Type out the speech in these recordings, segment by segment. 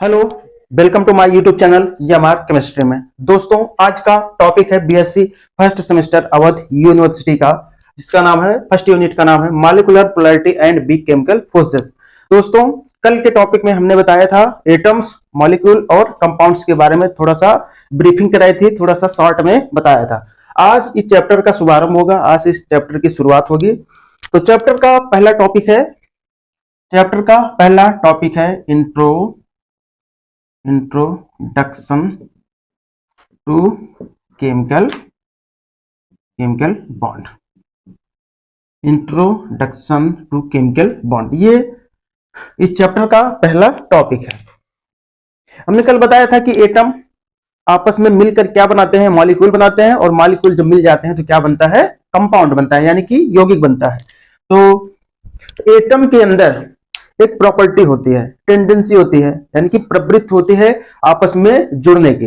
Hello, welcome to my YouTube channel यमार chemistry में। दोस्तों, आज का टॉपिक है BSc first semester Awadh university का, जिसका नाम है फर्स्ट यूनिट का नाम है molecular polarity and big chemical forces. दोस्तों, कल के टॉपिक में हमने बताया था एटम्स, मॉलिक्यूल और कंपाउंड्स के बारे में थोड़ा सा ब्रीफिंग कराई थी, थोड़ा सा शॉर्ट में बताया था। आज इस चैप्टर का शुभारंभ होगा, आज इस चैप्टर की शुरुआत होगी। तो चैप्टर का पहला टॉपिक है introduction to chemical bond. Introduction to chemical bond, ये इस चैप्टर का पहला टॉपिक है। हमने कल बताया था कि एटम आपस में मिलकर क्या बनाते हैं, मॉलिक्यूल बनाते हैं, और मॉलिक्यूल जब मिल जाते हैं तो क्या बनता है, कंपाउंड बनता है, यानी कि यौगिक बनता है। तो एटम के अंदर एक प्रॉपर्टी होती है, टेंडेंसी होती है, यानी कि प्रवृत्ति होती है आपस में जुड़ने की।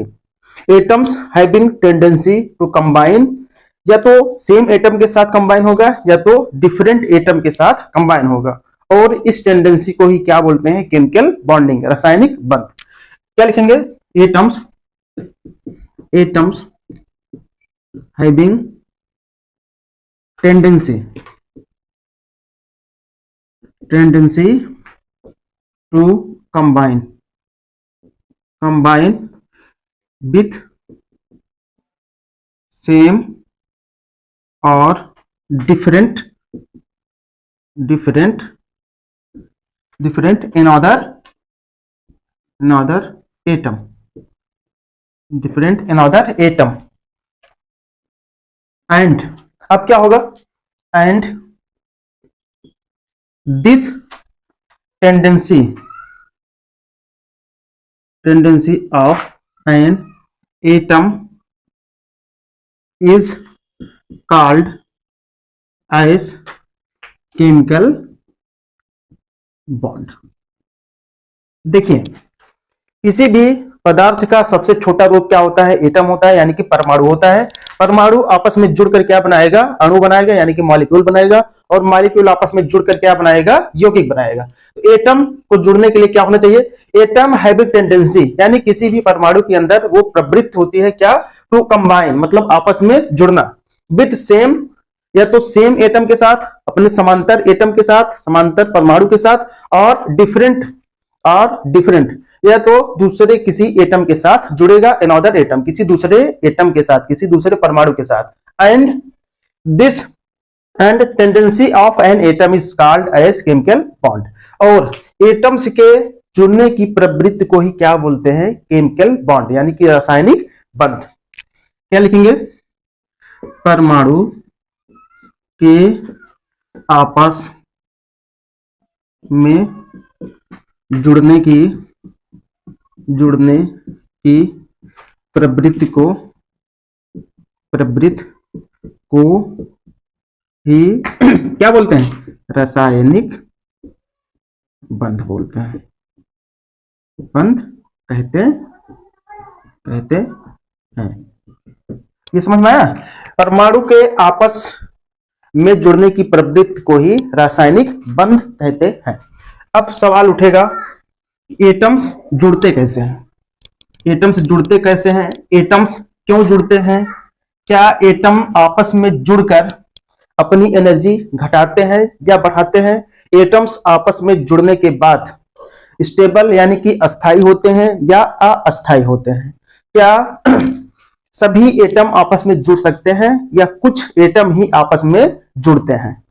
Atoms having tendency to combine, या तो सेम एटम के साथ कंबाइन होगा या तो डिफरेंट एटम के साथ कंबाइन होगा, और इस टेंडेंसी को ही क्या बोलते हैं, केमिकल बॉन्डिंग, रासायनिक बंध। क्या लिखेंगे, atoms having tendency to combine with same or different another atom, and अब क्या होगा, and this tendency of an atom is called as chemical bond। देखिए, किसी भी पदार्थ का सबसे छोटा रूप क्या होता है, एटम होता है, यानी कि परमाणु होता है। परमाणु आपस में जुड़कर क्या बनाएगा, अणु बनाएगा, यानी कि मॉलिक्यूल बनाएगा, और मॉलिक्यूल आपस में जुड़कर क्या बनाएगा, यौगिक बनाएगा। तो एटम को जुड़ने के लिए क्या होना चाहिए, एटम हैविंग टेंडेंसी, यानी किसी भी परमाणु के अंदर वो प्रवृत्ति होती है क्या, टू कंबाइन, मतलब आपस में जुड़ना, विथ सेम, या तो सेम एटम के साथ, अपने समांतर एटम के साथ, समांतर परमाणु के साथ, और डिफरेंट, या तो दूसरे किसी एटम के साथ जुड़ेगा, अनदर एटम, किसी दूसरे एटम के साथ, किसी दूसरे परमाणु के साथ। And this and tendency of an atom is called as chemical bond, और एटम्स के जुड़ने की प्रवृत्ति को ही क्या बोलते हैं, केमिकल बॉन्ड, यानी कि रासायनिक बंध। क्या लिखेंगे, परमाणु के आपस में जुड़ने की प्रवृत्ति को ही क्या बोलते हैं, रासायनिक बंध बोलते हैं, बंध कहते हैं। ये समझ में आया, परमाणु के आपस में जुड़ने की प्रवृत्ति को ही रासायनिक बंध कहते हैं। अब सवाल उठेगा, एटम्स जुड़ते कैसे हैं, एटम्स क्यों जुड़ते हैं, क्या एटम आपस में जुड़कर अपनी एनर्जी घटाते हैं या बढ़ाते हैं, एटम्स आपस में जुड़ने के बाद स्टेबल यानी कि अस्थाई होते हैं या अस्थाई होते हैं, क्या सभी एटम आपस में जुड़ सकते हैं या कुछ एटम ही आपस में जुड़ते हैं,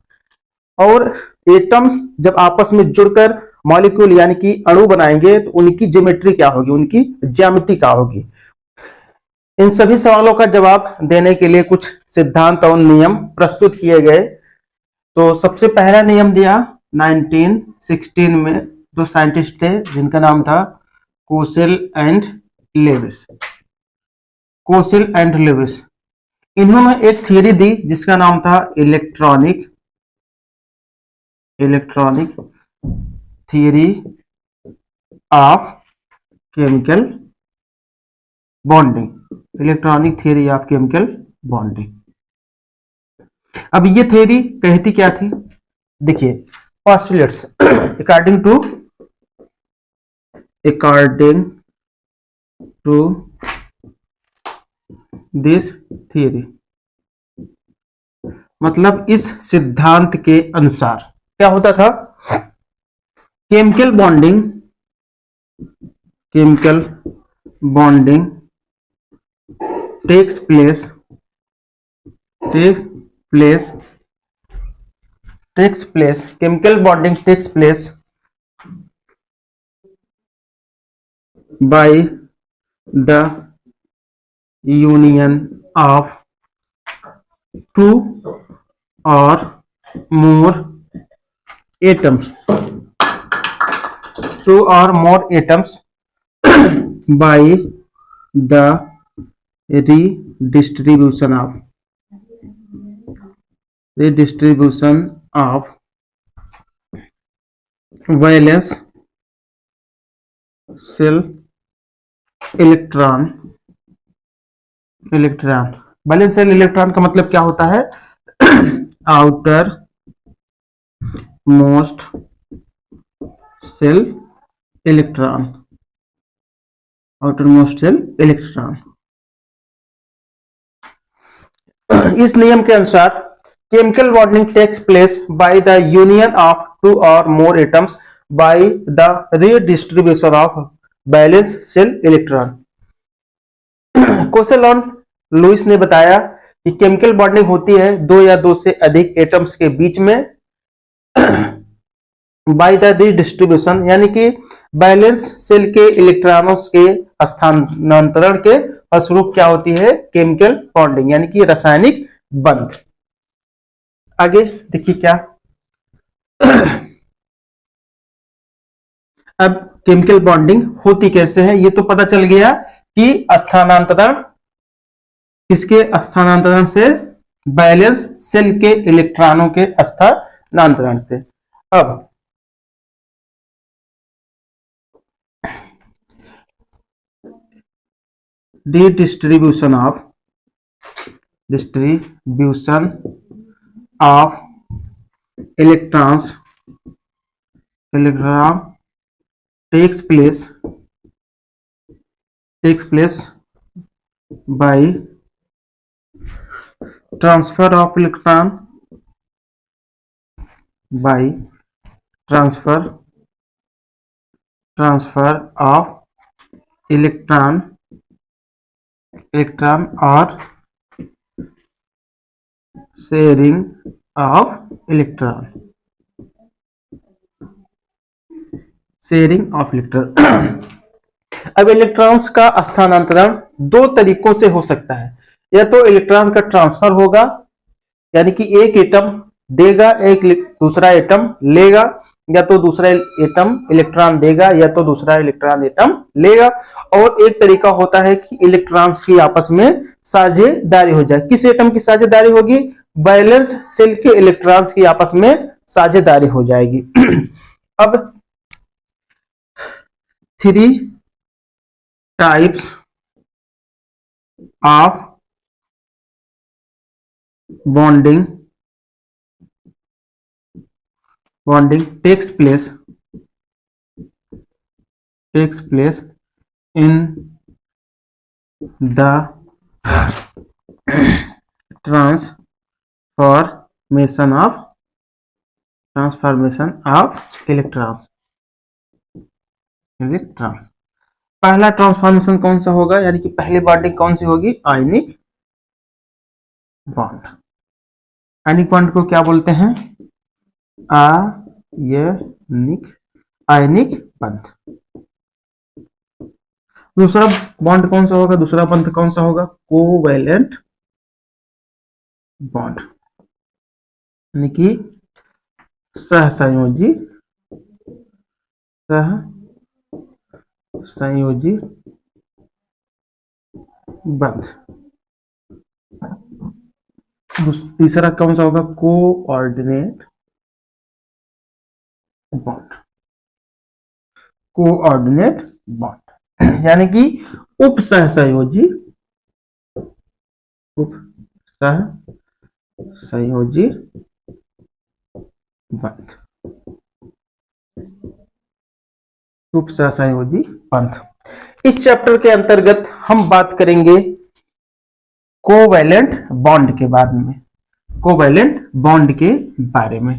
और एटम्स जब आपस में जुड़कर मॉलिक्यूल यानी कि अणु बनाएंगे तो उनकी ज्योमेट्री क्या होगी, उनकी ज्यामिति क्या होगी। इन सभी सवालों का जवाब देने के लिए कुछ सिद्धांत और नियम प्रस्तुत किए गए। तो सबसे पहला नियम दिया 1916 में दो साइंटिस्ट थे, जिनका नाम था कोसेल एंड लेविस। इन्होंने एक थियरी दी जिसका नाम था electronic theory of chemical bonding. अब ये थ्योरी कहती क्या थी, देखिए, postulates according to according to this theory, मतलब इस सिद्धांत के अनुसार क्या होता था, chemical bonding, chemical bonding takes place, takes place, takes place, chemical bonding takes place by the union of two or more atoms, two or more atoms by the redistribution of valence shell electron, electron valence shell electron का मतलब क्या होता है, outermost shell electron, outermost shell electron. इस नियम के अनुसार chemical bonding takes place by the union of two और more atoms by the redistribution of valence shell electron. कोसेलॉन लुइस ने बताया कि केमिकल बॉन्डिंग होती है दो या दो से अधिक एटम्स के बीच में बाय द रीडिस्ट्रीब्यूशन, यानी कि बैलेंस सेल के इलेक्ट्रॉनों के स्थानांतरण के फलस्वरूप क्या होती है, केमिकल बॉन्डिंग यानी कि रासायनिक बंध। आगे देखिए क्या अब केमिकल बॉन्डिंग होती कैसे है, ये तो पता चल गया कि स्थानांतरण, किसके स्थानांतरण से, बैलेंस सेल के इलेक्ट्रॉनों के स्थानांतरण से। अब distribution of electrons, electron takes place by transfer of electron, by transfer of electron or sharing of electron, sharing of electron. अब इलेक्ट्रॉन्स का स्थानांतरण दो तरीकों से हो सकता है, या तो इलेक्ट्रॉन का ट्रांसफर होगा, यानी कि एक एटम देगा, एक दूसरा एटम लेगा, या तो दूसरा एटम इलेक्ट्रॉन देगा या तो दूसरा इलेक्ट्रॉन एटम लेगा। और एक तरीका होता है कि इलेक्ट्रॉन्स की आपस में साझेदारी हो जाए। किस एटम की साझेदारी होगी, बैलेंस सेल के इलेक्ट्रॉन्स की आपस में साझेदारी हो जाएगी। अब 3 types of bonding takes place in the transformation of electrons। पहला ट्रांसफॉर्मेशन कौन सा होगा, यानी कि पहली बॉन्डिंग कौन सी होगी, आयनिक बॉन्ड। आयनिक बॉन्ड को क्या बोलते हैं, आयनिक बंध। दूसरा बॉन्ड कौन सा होगा, दूसरा बंध कौन सा होगा, कोवैलेंट बॉन्ड, यानी कि सहसंयोजी बंध। तीसरा कौन सा होगा, कोऑर्डिनेट बॉन्ड, कोऑर्डिनेट बॉन्ड, यानी कि उप सहसंयोजी बंध। रूप सहसंयोजी बंध। इस चैप्टर के अंतर्गत हम बात करेंगे कोवैलेंट बॉन्ड के बारे में, कोवैलेंट बॉन्ड के बारे में।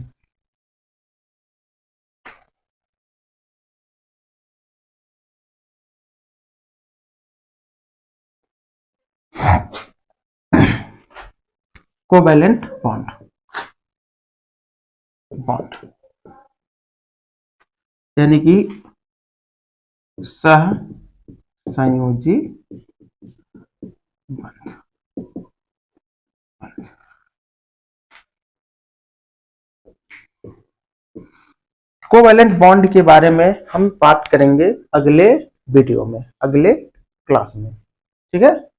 कोवैलेंट बॉन्ड, बॉन्ड यानी कि सह संयोजी बंध। कोवैलेंट बॉन्ड के बारे में हम बात करेंगे अगले वीडियो में, अगले क्लास में, ठीक है।